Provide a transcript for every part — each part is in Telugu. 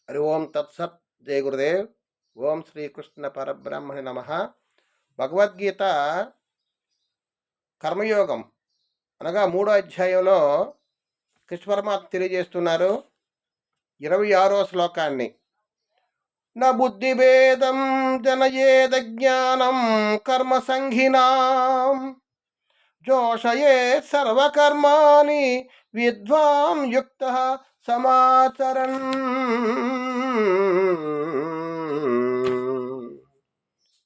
హరి ఓం తత్సత్. జయ గురుదేవ్. ఓం శ్రీకృష్ణ పరబ్రహ్మణి నమ. భగవద్గీత కర్మయోగం అనగా 3వ అధ్యాయంలో కృష్ణ పరమాత్మ తెలియజేస్తున్నారు 26వ శ్లోకాన్ని. న బుద్ధిభేదం జనయేద జ్ఞానం కర్మ సంఘినాం జోషయే సర్వకర్మాణి విద్వాం యుక్త సమాచరన్.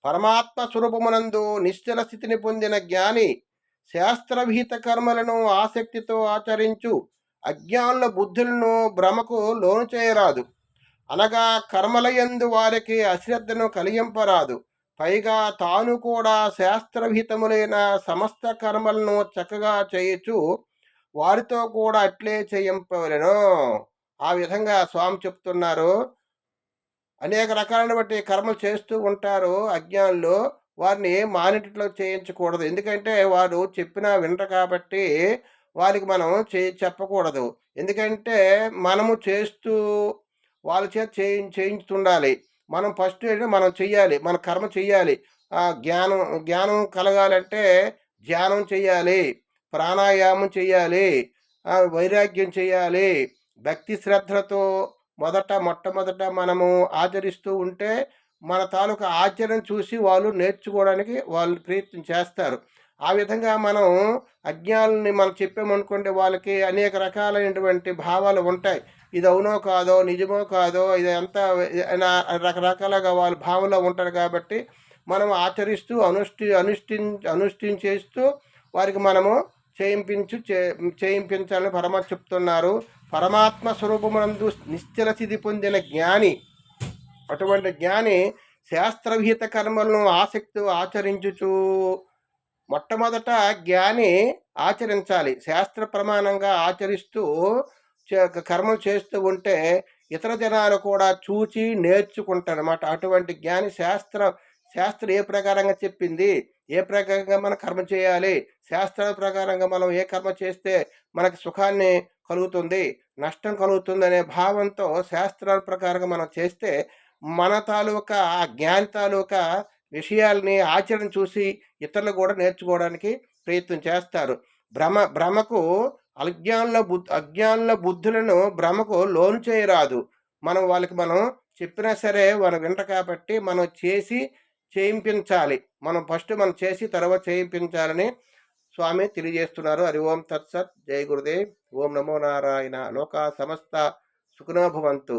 పరమాత్మ స్వరూపమునందు నిశ్చల స్థితిని పొందిన జ్ఞాని శాస్త్రవిహిత కర్మలను ఆసక్తితో ఆచరించు అజ్ఞానుల బుద్ధులను భ్రమకు లోను చేయరాదు. అనగా కర్మలయందు వారికి అశ్రద్ధను కలిగింపరాదు. పైగా తాను కూడా శాస్త్రవిహితములైన సమస్త కర్మలను చక్కగా చేయుచు వారితో కూడా అట్లే చేయింపవలెను. ఆ విధంగా స్వామి చెప్తున్నారు. అనేక రకాలను బట్టి కర్మలు చేస్తూ ఉంటారు అజ్ఞానులు. వారిని మానిటిలో చేయించకూడదు. ఎందుకంటే వారు చెప్పినా వినరు కాబట్టి వారికి మనం చెప్పకూడదు. ఎందుకంటే మనము చేస్తూ వాళ్ళ చేత చేయించుతుండాలి. మనం ఫస్ట్ మనం చెయ్యాలి, మన కర్మ చెయ్యాలి. జ్ఞానం జ్ఞానం కలగాలంటే ధ్యానం చెయ్యాలి, ప్రాణాయామం చెయ్యాలి, వైరాగ్యం చెయ్యాలి. భక్తి శ్రద్ధలతో మొట్టమొదట మనము ఆచరిస్తూ ఉంటే మన తాలూకా ఆచరణ చూసి వాళ్ళు నేర్చుకోవడానికి వాళ్ళు ప్రయత్నం చేస్తారు. ఆ విధంగా మనం అజ్ఞానుల్ని మనం చెప్పామనుకోండి, వాళ్ళకి అనేక రకాలైనటువంటి భావాలు ఉంటాయి. ఇది అవునో కాదో, నిజమో కాదో, ఇది ఎంత రకరకాలుగా వాళ్ళ భావంలో ఉంటారు. కాబట్టి మనం ఆచరిస్తూ అనుష్ఠించేస్తూ వారికి మనము చేయించాలని పరమాత్మ చెప్తున్నారు. పరమాత్మ స్వరూపమునందు నిశ్చల స్థితి పొందిన జ్ఞాని, అటువంటి జ్ఞాని శాస్త్రవిహిత కర్మలను ఆసక్తి ఆచరించుచు మొట్టమొదట జ్ఞాని ఆచరించాలి. శాస్త్ర ప్రమాణంగా ఆచరిస్తూ కర్మలు చేస్తూ ఉంటే ఇతర జనాలు కూడా చూచి నేర్చుకుంటారు అన్నమాట. అటువంటి జ్ఞాని శాస్త్రం ఏ ప్రకారంగా చెప్పింది, ఏ ప్రకారంగా మనం కర్మ చేయాలి, శాస్త్రాల ప్రకారంగా మనం ఏ కర్మ చేస్తే మనకు సుఖాన్ని కలుగుతుంది, నష్టం కలుగుతుంది అనే భావంతో శాస్త్రాల ప్రకారంగా మనం చేస్తే మన తాలూకా ఆ జ్ఞాని తాలూకా విషయాల్ని ఆచరణ చూసి ఇతరులు కూడా నేర్చుకోవడానికి ప్రయత్నం చేస్తారు. భ్రమకు అజ్ఞానుల బుద్ధులను భ్రమకు లోను చేయరాదు. వాళ్ళకి మనం చెప్పినా సరే వాళ్ళు వింటారు. కాబట్టి మనం చేయించాలి. మనం ఫస్ట్ మనం చేసి తర్వాత చేయించాలని స్వామి తెలియజేస్తున్నారు. హరి ఓం తత్సత్. జై గురుదేవ్. ఓం నమో నారాయణ. లోకా సమస్త సుఖినో భవంతు.